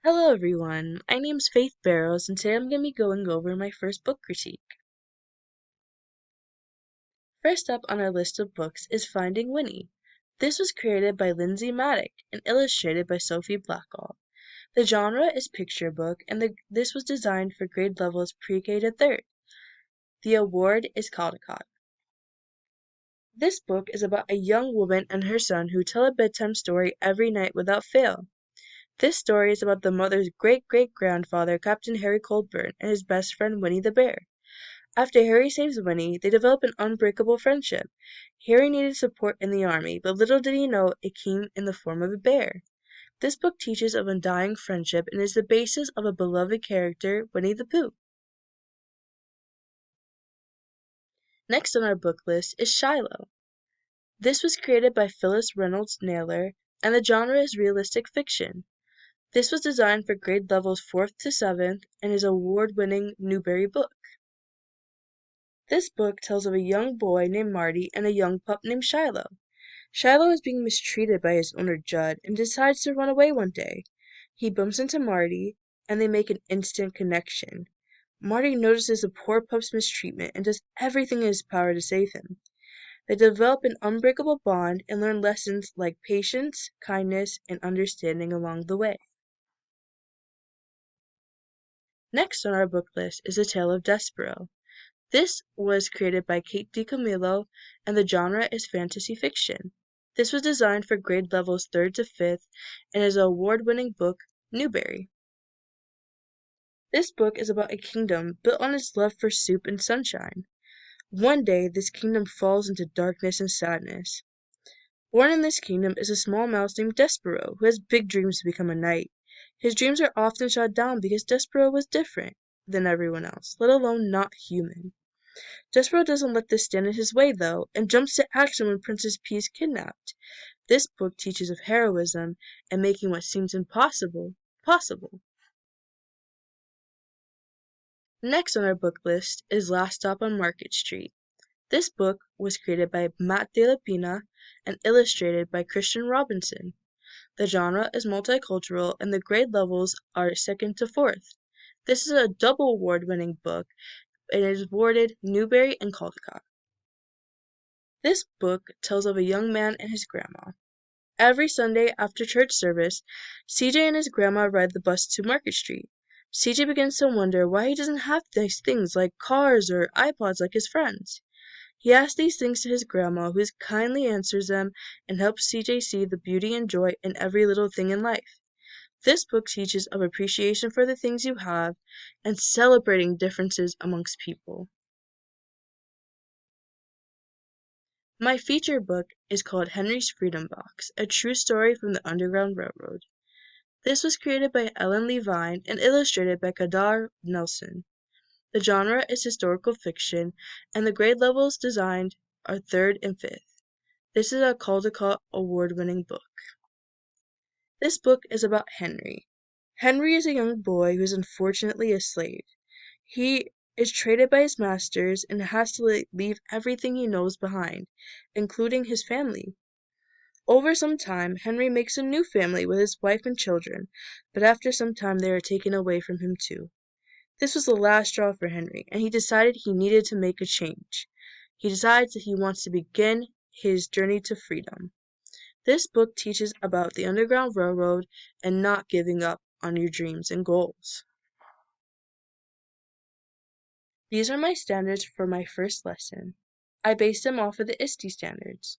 Hello everyone, my name's Faith Barrows and today I'm going to be going over my first book critique. First up on our list of books is Finding Winnie. This was created by Lindsay Maddock and illustrated by Sophie Blackall. The genre is picture book and this was designed for grade levels pre-K to 3rd. The award is Caldecott. This book is about a young woman and her son who tell a bedtime story every night without fail. This story is about the mother's great-great-grandfather, Captain Harry Coldburn, and his best friend Winnie the Bear. After Harry saves Winnie, they develop an unbreakable friendship. Harry needed support in the army, but little did he know it came in the form of a bear. This book teaches of undying friendship and is the basis of a beloved character, Winnie the Pooh. Next on our book list is Shiloh. This was created by Phyllis Reynolds Naylor, and the genre is realistic fiction. This was designed for grade levels 4th to 7th and is an award-winning Newbery book. This book tells of a young boy named Marty and a young pup named Shiloh. Shiloh is being mistreated by his owner Judd and decides to run away one day. He bumps into Marty and they make an instant connection. Marty notices the poor pup's mistreatment and does everything in his power to save him. They develop an unbreakable bond and learn lessons like patience, kindness, and understanding along the way. Next on our book list is A Tale of Despero. This was created by Kate DiCamillo, and the genre is fantasy fiction. This was designed for grade levels 3rd to 5th and is an award-winning book, Newbery. This book is about a kingdom built on its love for soup and sunshine. One day, this kingdom falls into darkness and sadness. Born in this kingdom is a small mouse named Despero, who has big dreams to become a knight. His dreams are often shot down because Despero was different than everyone else, let alone not human. Despero doesn't let this stand in his way, though, and jumps to action when Princess P is kidnapped. This book teaches of heroism and making what seems impossible, possible. Next on our book list is Last Stop on Market Street. This book was created by Matt De La Pina and illustrated by Christian Robinson. The genre is multicultural and the grade levels are 2nd to 4th. This is a double award-winning book and is awarded Newbery and Caldecott. This book tells of a young man and his grandma. Every Sunday after church service, CJ and his grandma ride the bus to Market Street. CJ begins to wonder why he doesn't have nice things like cars or iPods like his friends. He asks these things to his grandma, who kindly answers them and helps CJ see the beauty and joy in every little thing in life. This book teaches of appreciation for the things you have and celebrating differences amongst people. My feature book is called Henry's Freedom Box, a true story from the Underground Railroad. This was created by Ellen Levine and illustrated by Kadar Nelson. The genre is historical fiction, and the grade levels designed are 3rd and 5th. This is a Caldecott award-winning book. This book is about Henry. Henry is a young boy who is unfortunately a slave. He is traded by his masters and has to leave everything he knows behind, including his family. Over some time, Henry makes a new family with his wife and children, but after some time they are taken away from him too. This was the last straw for Henry, and he decided he needed to make a change. He decides that he wants to begin his journey to freedom. This book teaches about the Underground Railroad and not giving up on your dreams and goals. These are my standards for my first lesson. I based them off of the ISTE standards.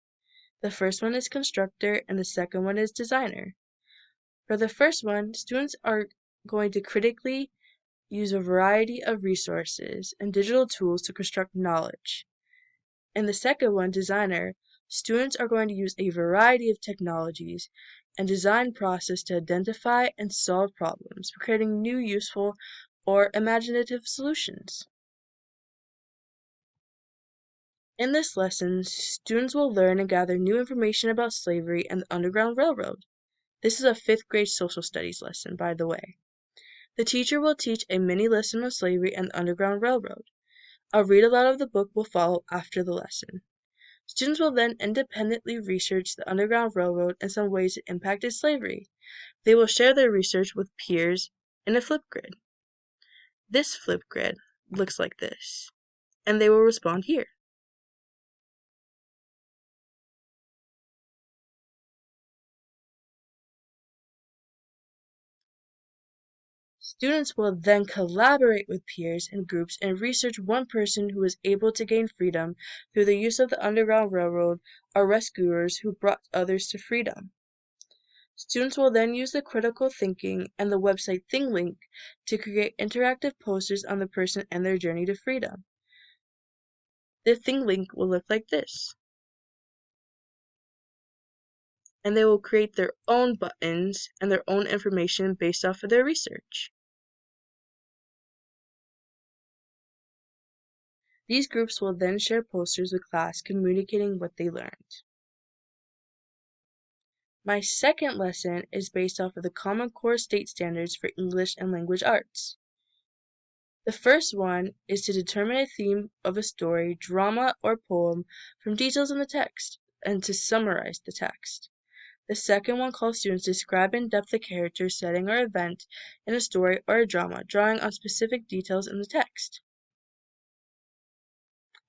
The first one is constructor and the second one is designer. For the first one, students are going to critically use a variety of resources and digital tools to construct knowledge. In the second one, designer, students are going to use a variety of technologies and design process to identify and solve problems, creating new useful or imaginative solutions. In this lesson, students will learn and gather new information about slavery and the Underground Railroad. This is a 5th grade social studies lesson, by the way. The teacher will teach a mini lesson on slavery and the Underground Railroad. A read-aloud of the book will follow after the lesson. Students will then independently research the Underground Railroad and some ways it impacted slavery. They will share their research with peers in a Flipgrid. This Flipgrid looks like this, and they will respond here. Students will then collaborate with peers and groups and research one person who was able to gain freedom through the use of the Underground Railroad or rescuers who brought others to freedom. Students will then use the critical thinking and the website ThingLink to create interactive posters on the person and their journey to freedom. The ThingLink will look like this. And they will create their own buttons and their own information based off of their research. These groups will then share posters with class communicating what they learned. My second lesson is based off of the Common Core State Standards for English and Language Arts. The first one is to determine a theme of a story, drama, or poem from details in the text, and to summarize the text. The second one calls students to describe in depth a character, setting, or event in a story or a drama, drawing on specific details in the text.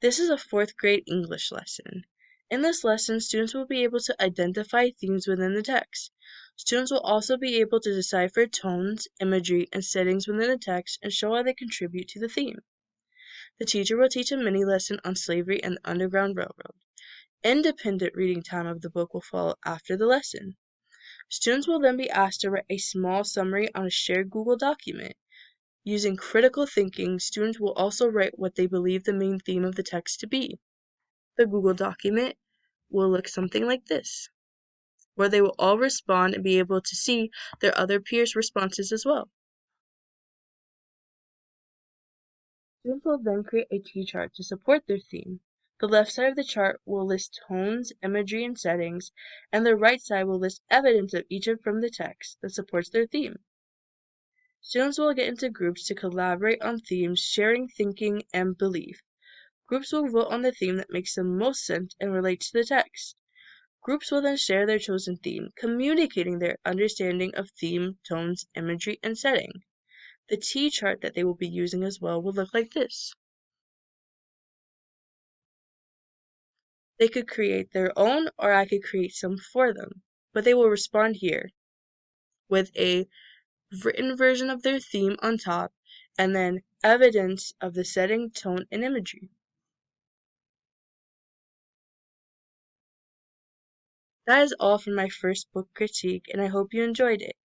This is a 4th grade English lesson. In this lesson, students will be able to identify themes within the text. Students will also be able to decipher tones, imagery, and settings within the text and show how they contribute to the theme. The teacher will teach a mini lesson on slavery and the Underground Railroad. Independent reading time of the book will follow after the lesson. Students will then be asked to write a small summary on a shared Google document. Using critical thinking, students will also write what they believe the main theme of the text to be. The Google document will look something like this, where they will all respond and be able to see their other peers' responses as well. Students will then create a T-chart to support their theme. The left side of the chart will list tones, imagery, and settings, and the right side will list evidence of each from the text that supports their theme. Students will get into groups to collaborate on themes, sharing thinking and belief. Groups will vote on the theme that makes the most sense and relates to the text. Groups will then share their chosen theme, communicating their understanding of theme, tones, imagery, and setting. The T-chart that they will be using as well will look like this. They could create their own, or I could create some for them, but they will respond here with a written version of their theme on top, and then evidence of the setting, tone, and imagery. That is all for my first book critique, and I hope you enjoyed it.